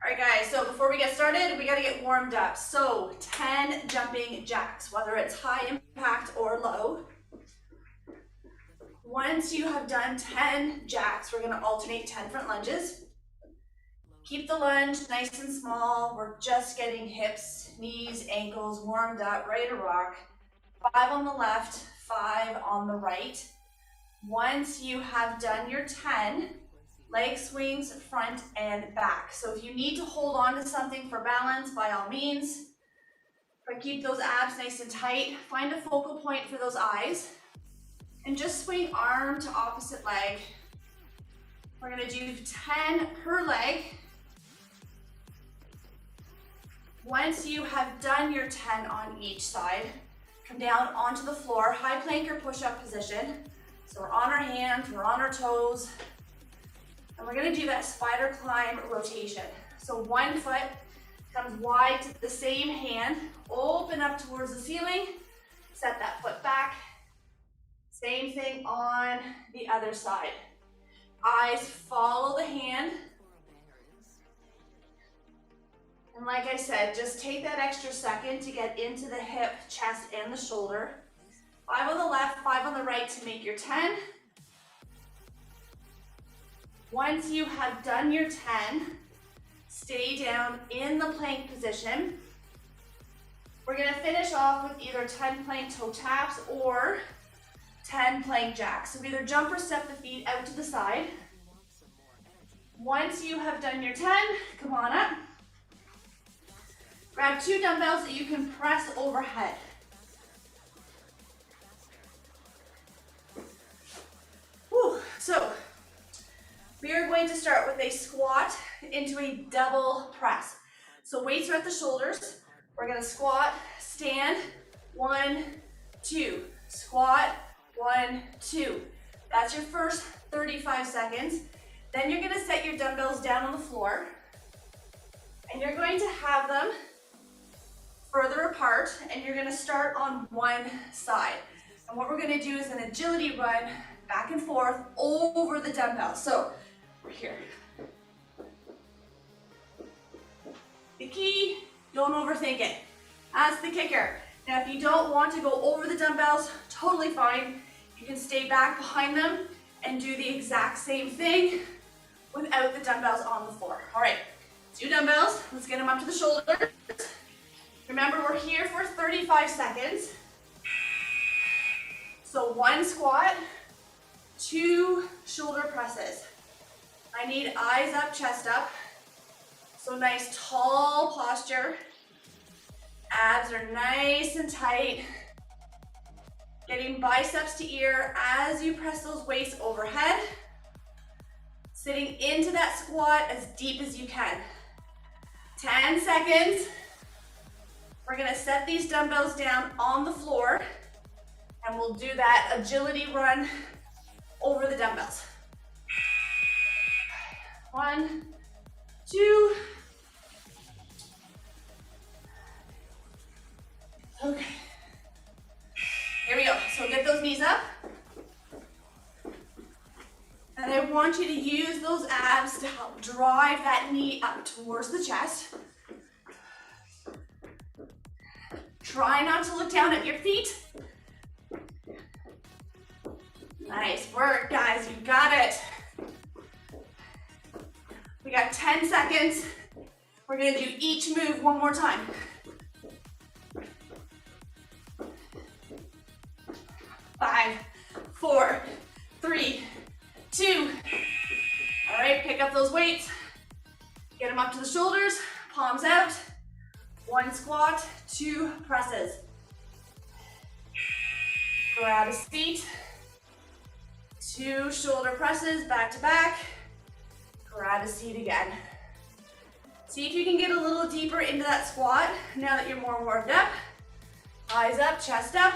All right, guys, so before we get started, we got to get warmed up. So 10 jumping jacks, whether it's high impact or low. Once you have done 10 jacks, we're going to alternate 10 front lunges. Keep the lunge nice and small. We're just getting hips, knees, ankles warmed up, ready to rock. 5 on the left, 5 on the right. Once you have done your 10, leg swings front and back. So if you need to hold on to something for balance, by all means. But keep those abs nice and tight. Find a focal point for those eyes. And just swing arm to opposite leg. We're gonna do 10 per leg. Once you have done your 10 on each side, come down onto the floor, high plank or push-up position. So we're on our hands, we're on our toes. And we're gonna do that spider climb rotation. So one foot comes wide to the same hand, open up towards the ceiling, set that foot back. Same thing on the other side. Eyes follow the hand. And like I said, just take that extra second to get into the hip, chest, and the shoulder. 5 on the left, 5 on the right to make your 10. Once you have done your 10, stay down in the plank position. We're gonna finish off with either 10 plank toe taps or 10 plank jacks. So either jump or step the feet out to the side. Once you have done your 10, come on up. Grab 2 dumbbells that you can press overhead. Whew. So we are going to start with a squat into a double press. So weights are at the shoulders. We're gonna squat, stand, 1, 2. Squat, 1, 2. That's your first 35 seconds. Then you're gonna set your dumbbells down on the floor. And you're going to have them further apart, and you're gonna start on one side. And what we're gonna do is an agility run back and forth over the dumbbell. So we're here. The key, don't overthink it. That's the kicker. Now if you don't want to go over the dumbbells, totally fine. You can stay back behind them and do the exact same thing without the dumbbells on the floor. All right, 2 dumbbells, let's get them up to the shoulders. Remember, we're here for 35 seconds. So 1 squat, 2 shoulder presses. I need eyes up, chest up. So nice tall posture. Abs are nice and tight. Getting biceps to ear as you press those weights overhead. Sitting into that squat as deep as you can. 10 seconds. We're gonna set these dumbbells down on the floor and we'll do that agility run over the dumbbells. 1, 2. Okay. Here we go. So get those knees up. And I want you to use those abs to help drive that knee up towards the chest. Try not to look down at your feet. Nice work, guys. You got it. We got 10 seconds. We're gonna do each move one more time. 5, 4, 3, 2. All right, pick up those weights. Get them up to the shoulders, palms out. 1 squat, 2 presses. Grab a seat. 2 shoulder presses back to back. Grab a seat again. See if you can get a little deeper into that squat now that you're more warmed up. Eyes up, chest up.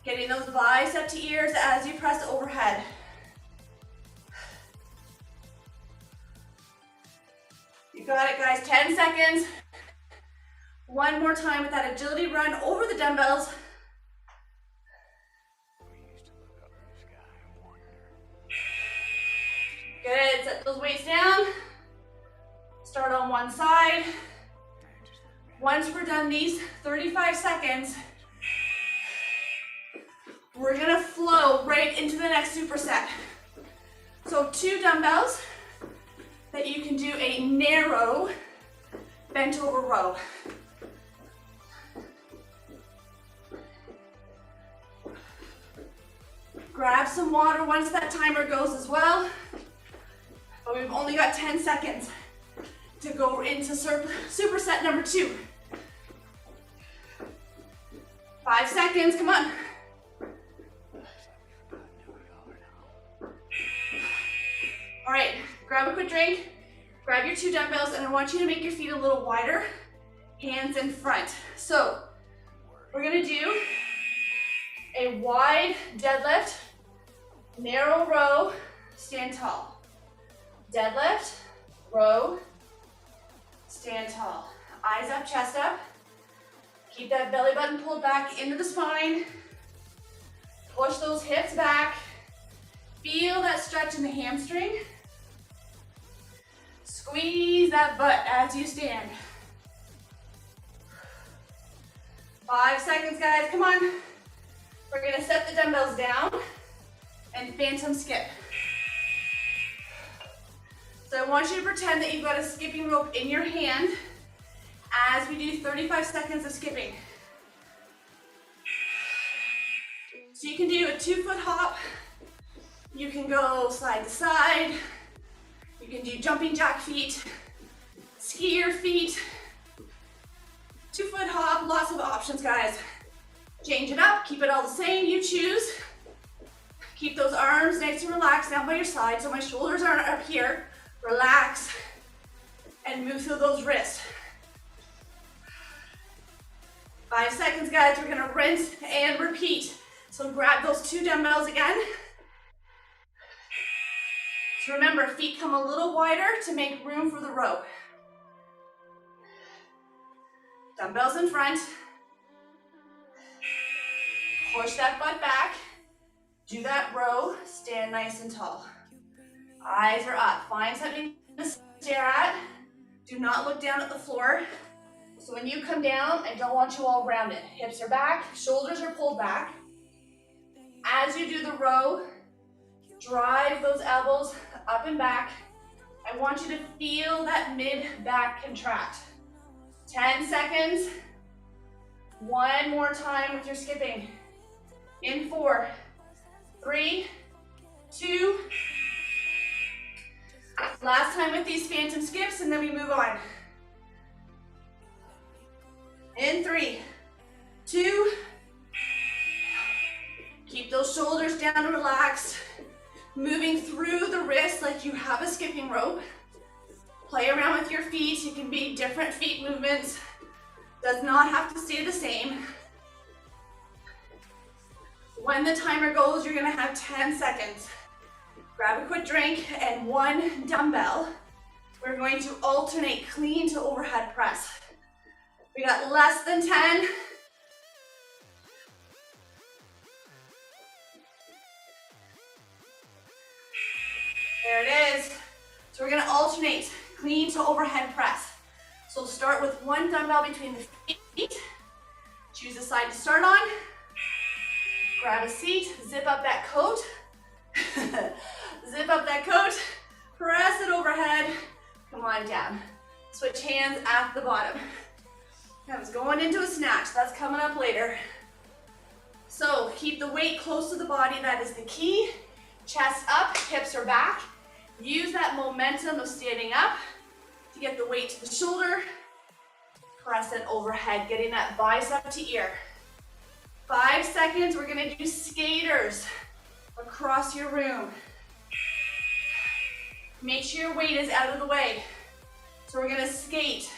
Getting those bicep to ears as you press overhead. You got it, guys. 10 seconds. One more time with that agility run over the dumbbells. Good. Set those weights down. one side. Once we're done these 35 seconds, we're gonna flow right into the next superset. So 2 dumbbells that you can do a narrow bent over row. Grab some water once that timer goes as well. But we've only got 10 seconds to go into superset number 2. 5 seconds, come on. All right, grab a quick drink, grab your 2 dumbbells, and I want you to make your feet a little wider, hands in front. So we're gonna do a wide deadlift, narrow row, stand tall. Deadlift, row, stand tall. Eyes up, chest up. Keep that belly button pulled back into the spine. Push those hips back. Feel that stretch in the hamstring. Squeeze that butt as you stand. 5 seconds, guys, come on. We're gonna set the dumbbells down and phantom skip. So I want you to pretend that you've got a skipping rope in your hand as we do 35 seconds of skipping. So you can do a 2-foot hop. You can go side to side. You can do jumping jack feet, skier feet, 2-foot hop, lots of options, guys. Change it up, keep it all the same, you choose. Keep those arms nice and relaxed down by your side so my shoulders aren't up here. Relax and move through those wrists. 5 seconds, guys, we're gonna rinse and repeat. So grab those 2 dumbbells again. So remember, feet come a little wider to make room for the row. Dumbbells in front. Push that butt back. Do that row, stand nice and tall. Eyes are up, find something to stare at. Do not look down at the floor. So when you come down, I don't want you all rounded. Hips are back, shoulders are pulled back. As you do the row, drive those elbows up and back. I want you to feel that mid-back contract. 10 seconds. One more time with your skipping. In 4, 3, 2. Last time with these phantom skips, and then we move on. In 3, 2. Keep those shoulders down and relaxed. Moving through the wrists like you have a skipping rope. Play around with your feet. It can be different feet movements. Does not have to stay the same. When the timer goes, you're gonna have 10 seconds. Grab a quick drink and 1 dumbbell. We're going to alternate clean to overhead press. We got less than 10. There it is. So we're gonna alternate clean to overhead press. So start with 1 dumbbell between the feet. Choose a side to start on. Grab a seat, zip up that coat. Zip up that coat, press it overhead, come on down. Switch hands at the bottom. I was going into a snatch, that's coming up later. So keep the weight close to the body, that is the key. Chest up, hips are back. Use that momentum of standing up to get the weight to the shoulder. Press it overhead, getting that bicep to ear. 5 seconds, we're gonna do skaters across your room. Make sure your weight is out of the way. So we're gonna skate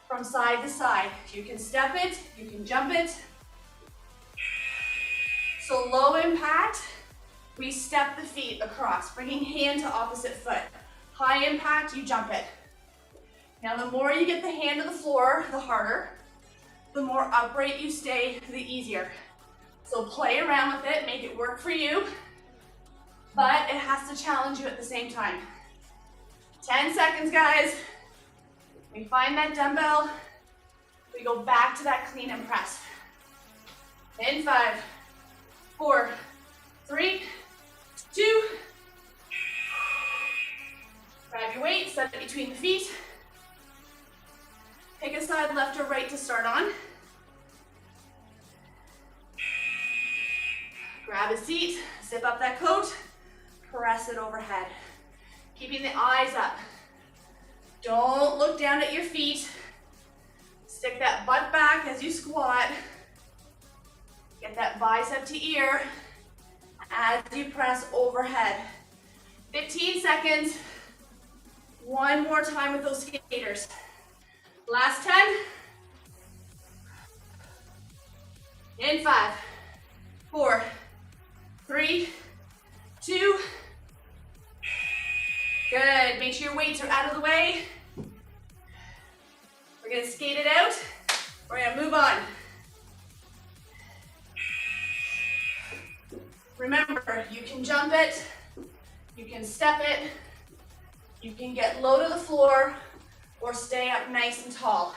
from side to side. You can step it, you can jump it. So low impact, we step the feet across, bringing hand to opposite foot. High impact, you jump it. Now the more you get the hand to the floor, the harder. The more upright you stay, the easier. So play around with it, make it work for you, but it has to challenge you at the same time. 10 seconds, guys. We find that dumbbell. We go back to that clean and press. In 5, 4, 3, 2. Grab your weight, set it between the feet. Pick a side, left or right to start on. Grab a seat, zip up that coat, press it overhead. Keeping the eyes up. Don't look down at your feet. Stick that butt back as you squat. Get that bicep to ear as you press overhead. 15 seconds. One more time with those skaters. Last 10. In 5, 4, 3, 2. Good. Make sure your weights are out of the way. We're going to skate it out. We're going to move on. Remember, you can jump it, you can step it, you can get low to the floor, or stay up nice and tall.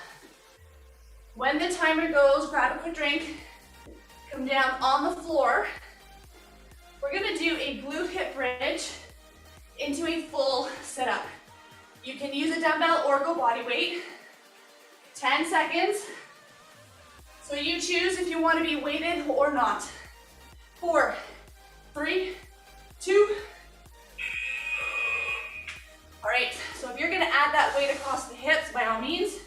When the timer goes, grab a quick drink, come down on the floor. We're going to do a glute hip bridge into a full sit-up. You can use a dumbbell or go body weight. 10 seconds. So you choose if you want to be weighted or not. 4, 3, 2. All right, so if you're gonna add that weight across the hips, by all means,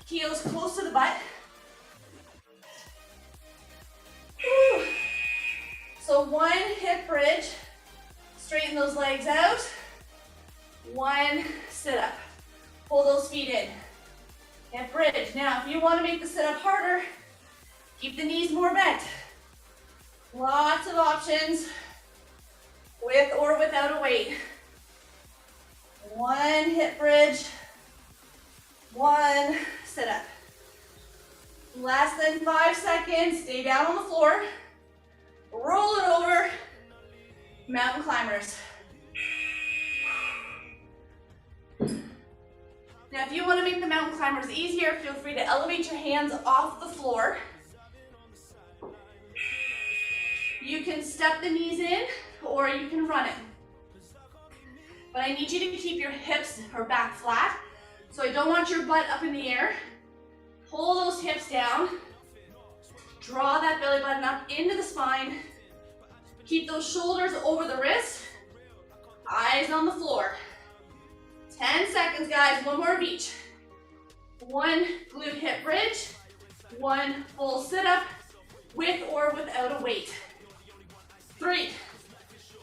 heels close to the butt. Woo. So one hip bridge, straighten those legs out. One sit up, pull those feet in. Hip bridge. Now, if you want to make the sit-up harder, keep the knees more bent. Lots of options, with or without a weight. One hip bridge, one sit-up. Less than 5 seconds, stay down on the floor, roll it over, mountain climbers. Now, if you want to make the mountain climbers easier, feel free to elevate your hands off the floor. You can step the knees in, or you can run it. But I need you to keep your hips or back flat, so I don't want your butt up in the air. Pull those hips down. Draw that belly button up into the spine. Keep those shoulders over the wrists. Eyes on the floor. 10 seconds, guys, one more of each. One glute hip bridge, one full sit-up, with or without a weight. 3,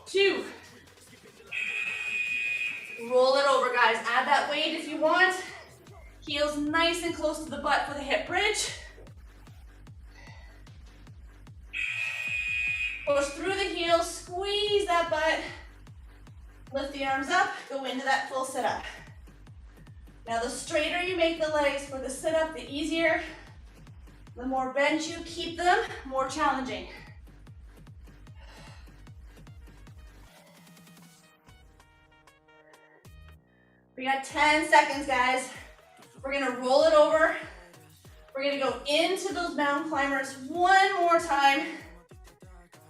2. Roll it over, guys. Add that weight if you want. Heels nice and close to the butt for the hip bridge. Push through the heels, squeeze that butt. Lift the arms up, go into that full sit-up. Now, the straighter you make the legs for the sit-up, the easier. The more bent you keep them, more challenging. We got 10 seconds, guys. We're gonna roll it over. We're gonna go into those mountain climbers one more time.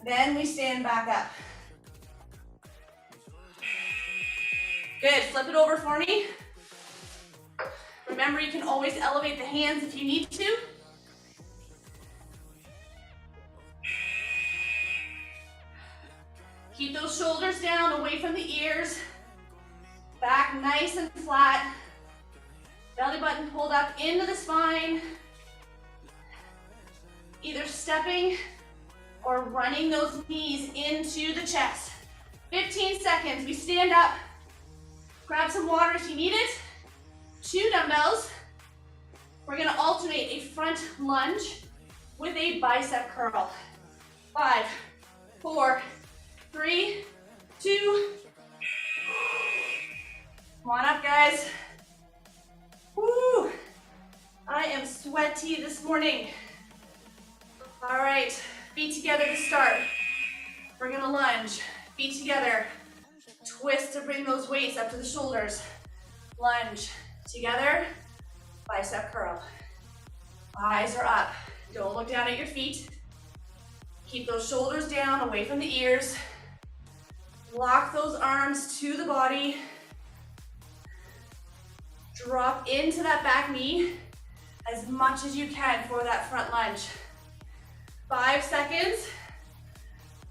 Then we stand back up. Good, flip it over for me. Remember, you can always elevate the hands if you need to. Keep those shoulders down, away from the ears. Back nice and flat. Belly button pulled up into the spine. Either stepping or running those knees into the chest. 15 seconds, we stand up. Grab some water if you need it. 2 dumbbells. We're gonna alternate a front lunge with a bicep curl. 5, 4, 3, 2. Come on up, guys. Woo! I am sweaty this morning. All right, feet together to start. We're gonna lunge, feet together. Twist to bring those weights up to the shoulders. Lunge, together, bicep curl. Eyes are up. Don't look down at your feet. Keep those shoulders down, away from the ears. Lock those arms to the body. Drop into that back knee as much as you can for that front lunge. 5 seconds.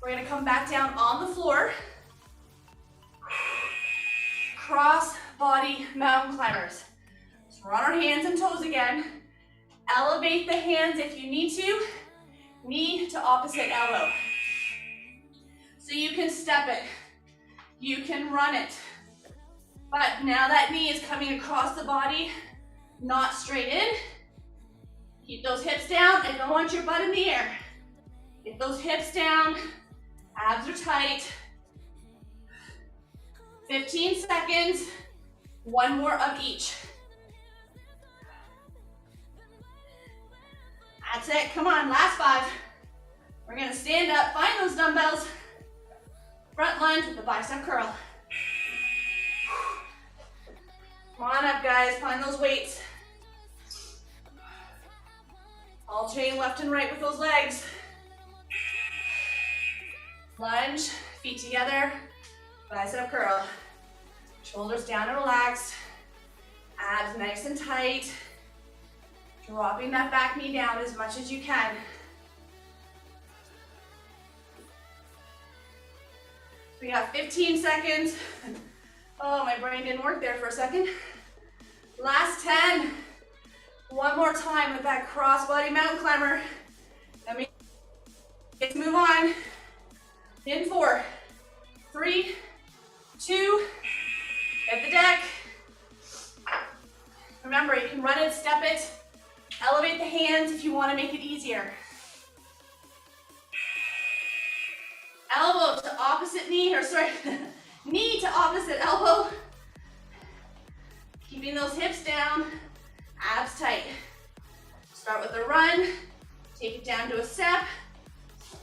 We're gonna come back down on the floor. Cross body mountain climbers. So we're on our hands and toes again. Elevate the hands if you need to. Knee to opposite elbow. So you can step it. You can run it. But now that knee is coming across the body, not straight in. Keep those hips down. I don't want your butt in the air. Get those hips down. Abs are tight. 15 seconds. One more of each. That's it. Come on, last 5. We're gonna stand up, find those dumbbells. Front lunge with the bicep curl. Come on up, guys. Find those weights. Alternating left and right with those legs. Lunge, feet together, bicep curl. Shoulders down and relaxed. Abs nice and tight. Dropping that back knee down as much as you can. We got 15 seconds. Oh, my brain didn't work there for a second. Last 10. One more time with that crossbody mountain climber. Let me move on. In 4, 3, 2, hit the deck. Remember, you can run it, step it, elevate the hands if you want to make it easier. Elbow to opposite knee, or sorry, knee to opposite elbow. Keeping those hips down, abs tight. Start with a run, take it down to a step,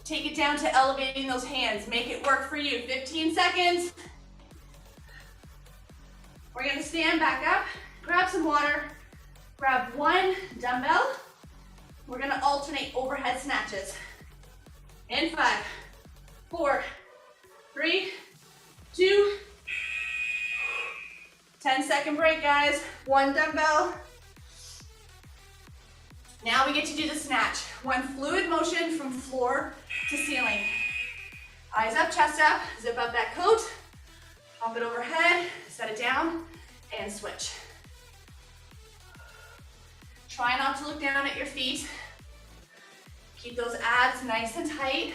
take it down to elevating those hands. Make it work for you. 15 seconds. We're gonna stand back up, grab some water, grab one dumbbell. We're gonna alternate overhead snatches. In 5, 4, 3, 2, 10-second break, guys. One dumbbell. Now we get to do the snatch. One fluid motion from floor to ceiling. Eyes up, chest up, zip up that coat, pop it overhead, set it down, and switch. Try not to look down at your feet. Keep those abs nice and tight.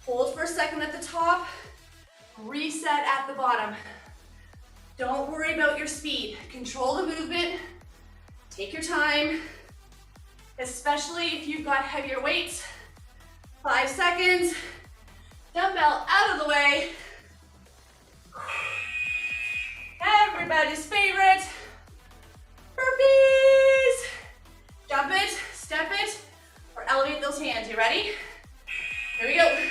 Hold for a second at the top, reset at the bottom. Don't worry about your speed. Control the movement, take your time, especially if you've got heavier weights. 5 seconds, dumbbell out of the way. Everybody's favorite, burpees. Jump it, step it, or elevate those hands. You ready? Here we go.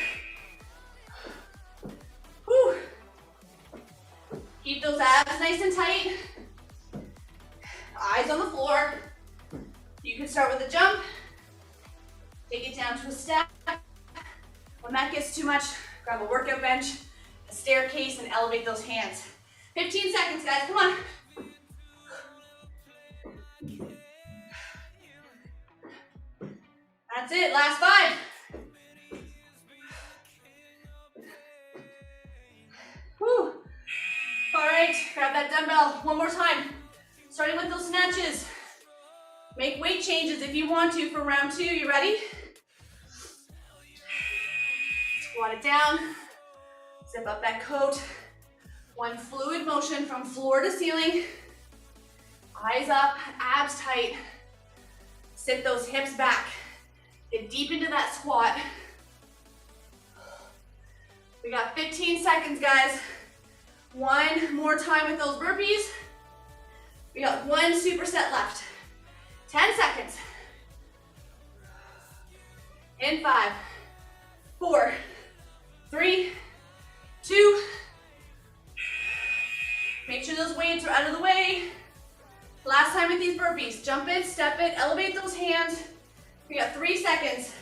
Whew. Keep those abs nice and tight. Eyes on the floor. You can start with a jump. Take it down to a step. When that gets too much, grab a workout bench, a staircase, and elevate those hands. 15 seconds, guys, come on. That's it, last 5. Whew. All right, grab that dumbbell one more time. Starting with those snatches. Make weight changes if you want to for round 2. You ready? Squat it down. Zip up that coat. One fluid motion from floor to ceiling. Eyes up, abs tight. Sit those hips back. Get deep into that squat. We got 15 seconds, guys. One more time with those burpees. We got one superset left. 10 seconds. In 5, 4, 3, 2. Make sure those weights are out of the way. Last time time with these burpees. Jump it, step it, elevate those hands. We got 3 seconds.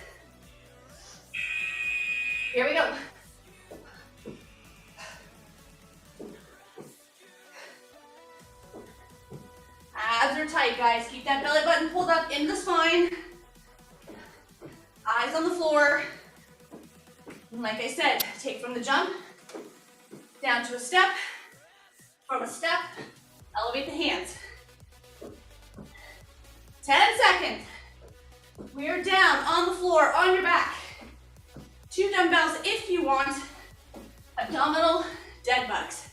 Here we go. Abs are tight, guys. Keep that belly button pulled up into the spine. Eyes on the floor. And like I said, take from the jump, down to a step, from a step, elevate the hands. 10 seconds. We are down on the floor, on your back. 2 dumbbells if you want. Abdominal dead bugs.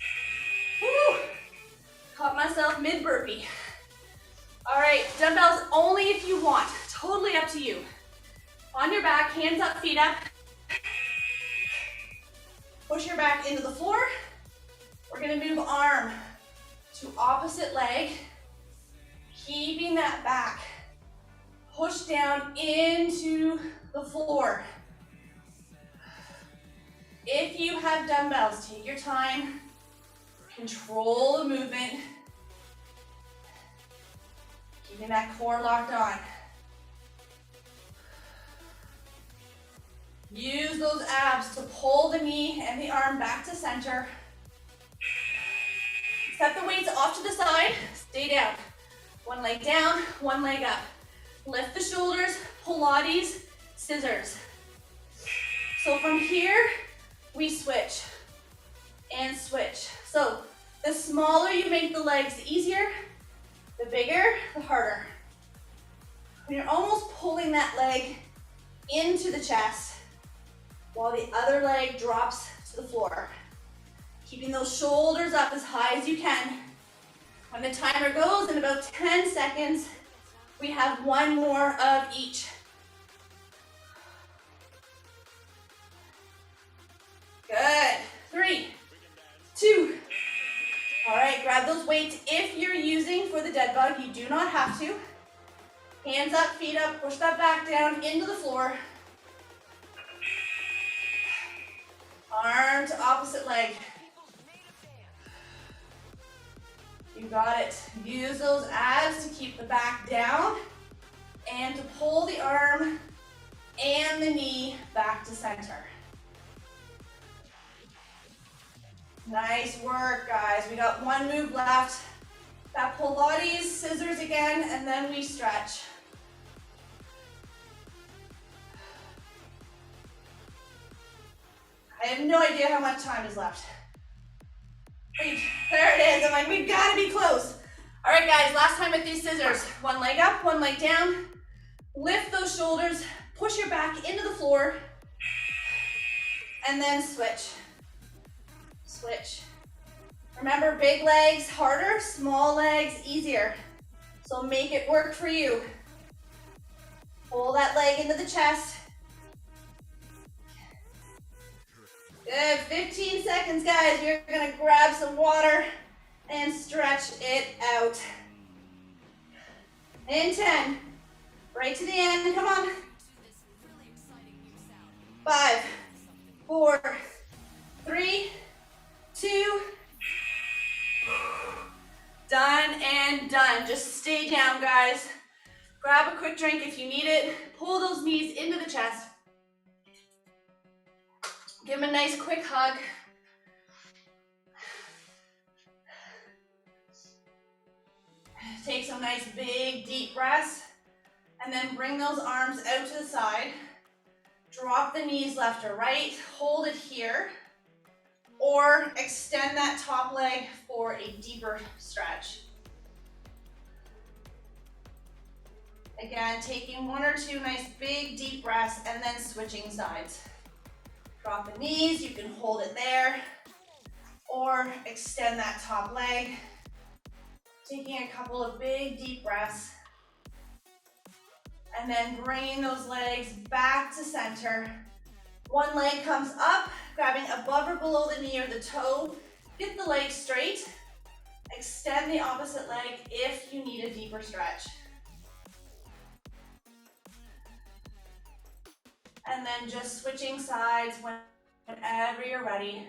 Woo! Caught myself mid-burpee. All right, dumbbells only if you want. Totally up to you. On your back, hands up, feet up. Push your back into the floor. We're gonna move arm to opposite leg, keeping that back. Push down into the floor. If you have dumbbells, take your time. Control the movement. Keeping that core locked on. Use those abs to pull the knee and the arm back to center. Set the weights off to the side, stay down. One leg down, one leg up. Lift the shoulders, Pilates, scissors. So from here, we switch and switch. So the smaller you make the legs, the easier. The bigger, the harder. When you're almost pulling that leg into the chest while the other leg drops to the floor. Keeping those shoulders up as high as you can. When the timer goes in about 10 seconds, we have one more of each. Good. 3, 2. All right, grab those weights if you're using for the dead bug. You do not have to. Hands up, feet up, push that back down into the floor. Arm to opposite leg. You got it. Use those abs to keep the back down and to pull the arm and the knee back to center. Nice work, guys. We got one move left. That Pilates, scissors again, and then we stretch. I have no idea how much time is left. Wait, there it is. I'm like, we've got to be close. All right, guys, last time with these scissors. One leg up, one leg down. Lift those shoulders, push your back into the floor, and then switch. Switch. Remember, big legs harder, small legs easier. So make it work for you. Pull that leg into the chest. Good, 15 seconds, guys. We're gonna grab some water and stretch it out. In 10, right to the end, come on. 5, 4, 3, 2, done and done. Just stay down, guys. Grab a quick drink if you need it. Pull those knees into the chest. Give them a nice quick hug. Take some nice big deep breaths and then bring those arms out to the side. Drop the knees left or right. Hold it here or extend that top leg for a deeper stretch. Again, taking 1 or 2 nice big deep breaths and then switching sides. Drop the knees, you can hold it there, or extend that top leg. Taking a couple of big deep breaths, and then bringing those legs back to center. One leg comes up, grabbing above or below the knee or the toe. Get the leg straight. Extend the opposite leg if you need a deeper stretch. And then just switching sides whenever you're ready.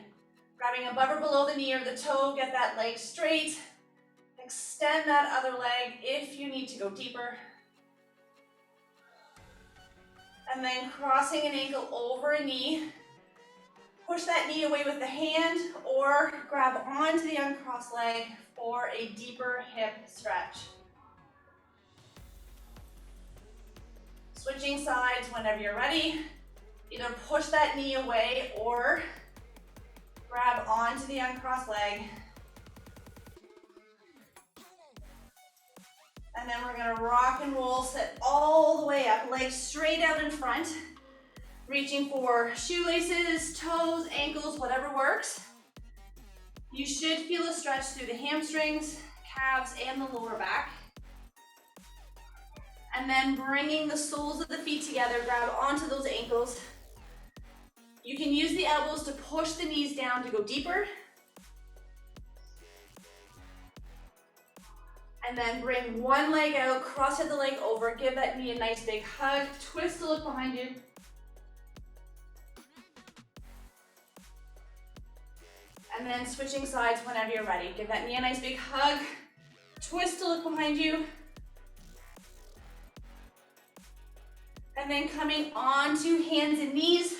Grabbing above or below the knee or the toe, get that leg straight. Extend that other leg if you need to go deeper. And then crossing an ankle over a knee. Push that knee away with the hand or grab onto the uncrossed leg for a deeper hip stretch. Switching sides whenever you're ready. Either push that knee away or grab onto the uncrossed leg. And then we're gonna rock and roll, sit all the way up, legs straight out in front, reaching for shoelaces, toes, ankles, whatever works. You should feel a stretch through the hamstrings, calves, and the lower back. And then bringing the soles of the feet together, grab onto those ankles. You can use the elbows to push the knees down to go deeper. And then bring one leg out, cross-head the leg over, give that knee a nice big hug, twist to look behind you. And then switching sides whenever you're ready. Give that knee a nice big hug, twist to look behind you. And then coming onto hands and knees,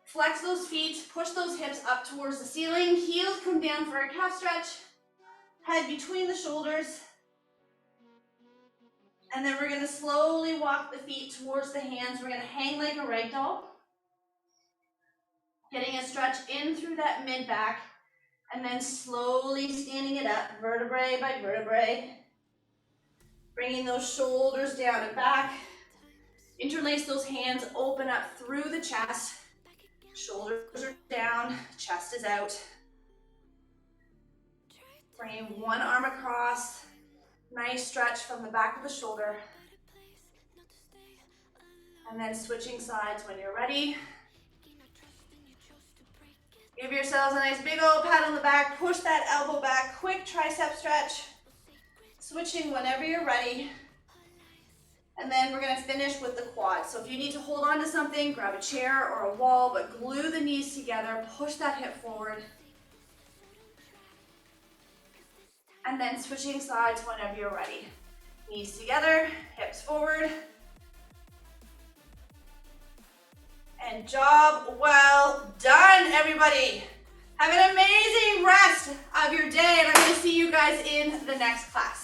flex those feet, push those hips up towards the ceiling, heels come down for a calf stretch, head between the shoulders. And then we're gonna slowly walk the feet towards the hands. We're gonna hang like a rag doll. Getting a stretch in through that mid back, and then slowly standing it up, vertebrae by vertebrae. Bringing those shoulders down and back. Interlace those hands, open up through the chest. Shoulders are down, chest is out. Bringing one arm across. Nice stretch from the back of the shoulder. And then switching sides when you're ready. Give yourselves a nice big old pat on the back. Push that elbow back. Quick tricep stretch. Switching whenever you're ready. And then we're going to finish with the quads. So if you need to hold on to something, grab a chair or a wall, but glue the knees together. Push that hip forward. And then switching sides whenever you're ready. Knees together, hips forward. And job well done, everybody. Have an amazing rest of your day, and I'm going to see you guys in the next class.